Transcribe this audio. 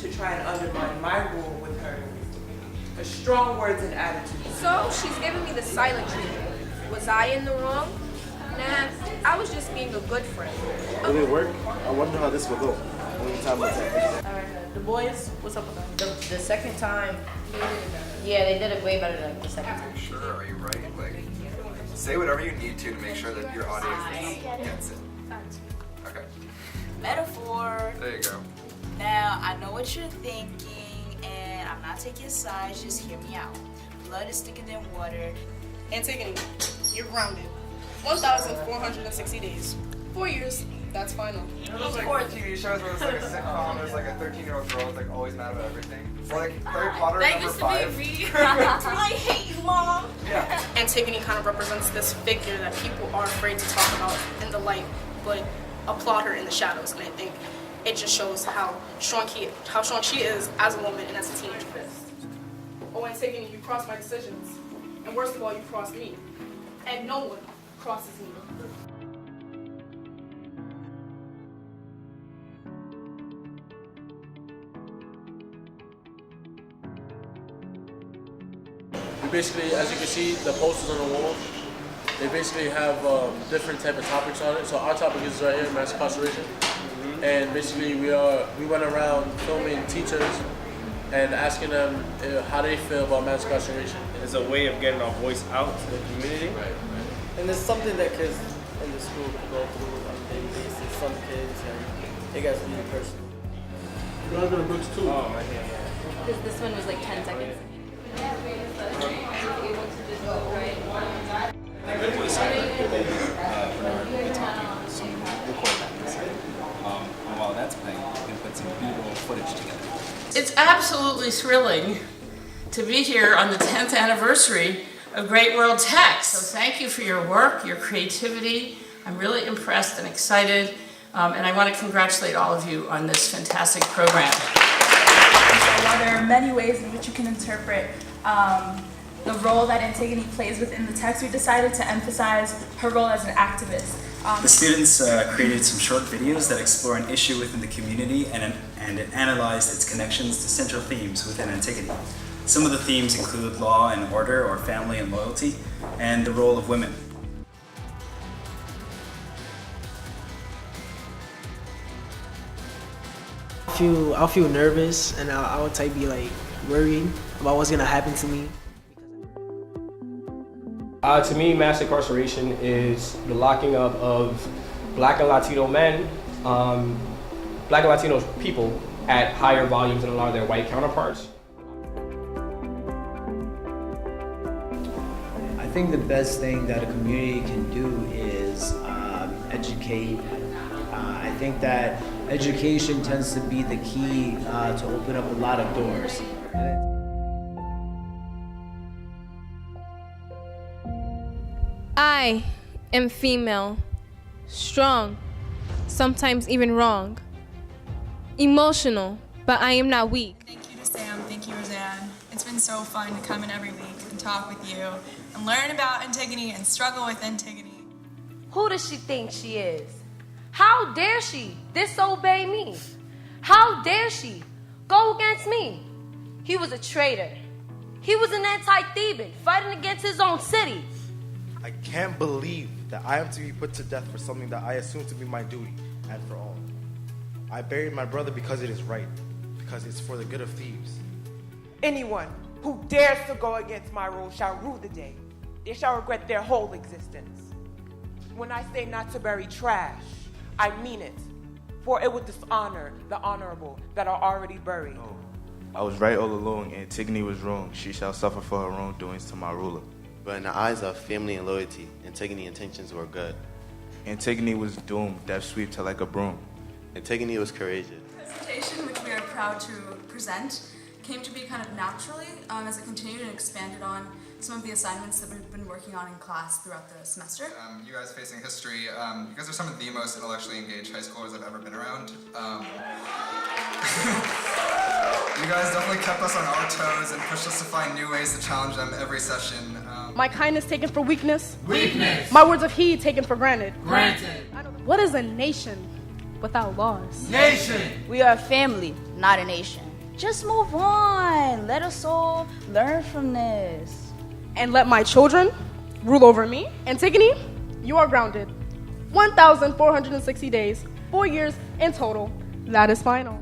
to try and undermine my rule with her. Strong words and attitudes. So she's giving me the silent treatment. Was I in the wrong? Nah, I was just being a good friend. Will it work? I wonder how this will go. The boys, what's up with them? The second time, yeah, they did it way better than the second time. Sure, are you right? Like, say whatever you need to make sure that your audience gets it. Okay. Metaphor. There you go. Now, I know what you're thinking, and I'm not taking sides, just hear me out. Blood is thicker than water. Antigone, you're grounded. 1,460 days. 4 years, that's final. You know those like TV shows where it's like a sitcom, there's like a 13-year-old girl who's like always mad about everything? Or like Harry Potter That number used 5. to be me. I hate you, Mom. Yeah. Antigone kind of represents this figure that people are afraid to talk about in the light, but applaud her in the shadows. And I think it just shows how strong she is as a woman and as a teenager. Oh, Antigone, you crossed my decisions. And worst of all, you crossed me. And no one crosses me. Basically, as you can see, the posters on the wall, they basically have different type of topics on it. So our topic is right here, mass incarceration. And basically we went around filming teachers and asking them how they feel about mass incarceration. It's a way of getting our voice out to the community. Right. And it's something that kids in the school can go through on a daily basis. Some kids, and it gets really personal. You guys got books too. Oh, my God. Because this one was like 10 seconds. Good voice actor today, Bernard, talking some recordings. And while that's playing, you can put some B-roll footage together. It's absolutely thrilling to be here on the 10th anniversary of Great World Tech. So thank you for your work, your creativity. I'm really impressed and excited, and I want to congratulate all of you on this fantastic program. So while there are many ways in which you can interpret the role that Antigone plays within the text, we decided to emphasize her role as an activist. The students created some short videos that explore an issue within the community and it analyzed its connections to central themes within Antigone. Some of the themes include law and order, or family and loyalty, and the role of women. I'll feel nervous, and I would be like worried about what's gonna happen to me. To me, mass incarceration is the locking up of Black and Latino men, Black and Latino people at higher volumes than a lot of their white counterparts. I think the best thing that a community can do is educate. I think that education tends to be the key to open up a lot of doors. I am female, strong, sometimes even wrong, emotional, but I am not weak. Thank you to Sam, thank you Roseanne. It's been so fun to come in every week and talk with you and learn about Antigone and struggle with Antigone. Who does she think she is? How dare she disobey me? How dare she go against me? He was a traitor. He was an anti-Theban, fighting against his own city. I can't believe that I am to be put to death for something that I assume to be my duty, and for all. I buried my brother because it is right, because it's for the good of Thebes. Anyone who dares to go against my rule shall rue the day. They shall regret their whole existence. When I say not to bury trash, I mean it, for it would dishonor the honorable that are already buried. No, I was right all along. Antigone was wrong. She shall suffer for her wrongdoings to my ruler. But in the eyes of family and loyalty, Antigone's intentions were good. Antigone was doomed, death swept her like a broom. Antigone was courageous. The presentation, which we are proud to present, came to be kind of naturally as it continued and expanded on some of the assignments that we've been working on in class throughout the semester. You guys facing history, you guys are some of the most intellectually engaged high schoolers I've ever been around. You guys definitely kept us on our toes and pushed us to find new ways to challenge them every session. My kindness taken for weakness. Weakness. My words of heed taken for granted. Granted. What is a nation without laws? Nation. We are a family, not a nation. Just move on. Let us all learn from this. And let my children rule over me. Antigone, you are grounded. 1,460 days, 4 years in total. That is final.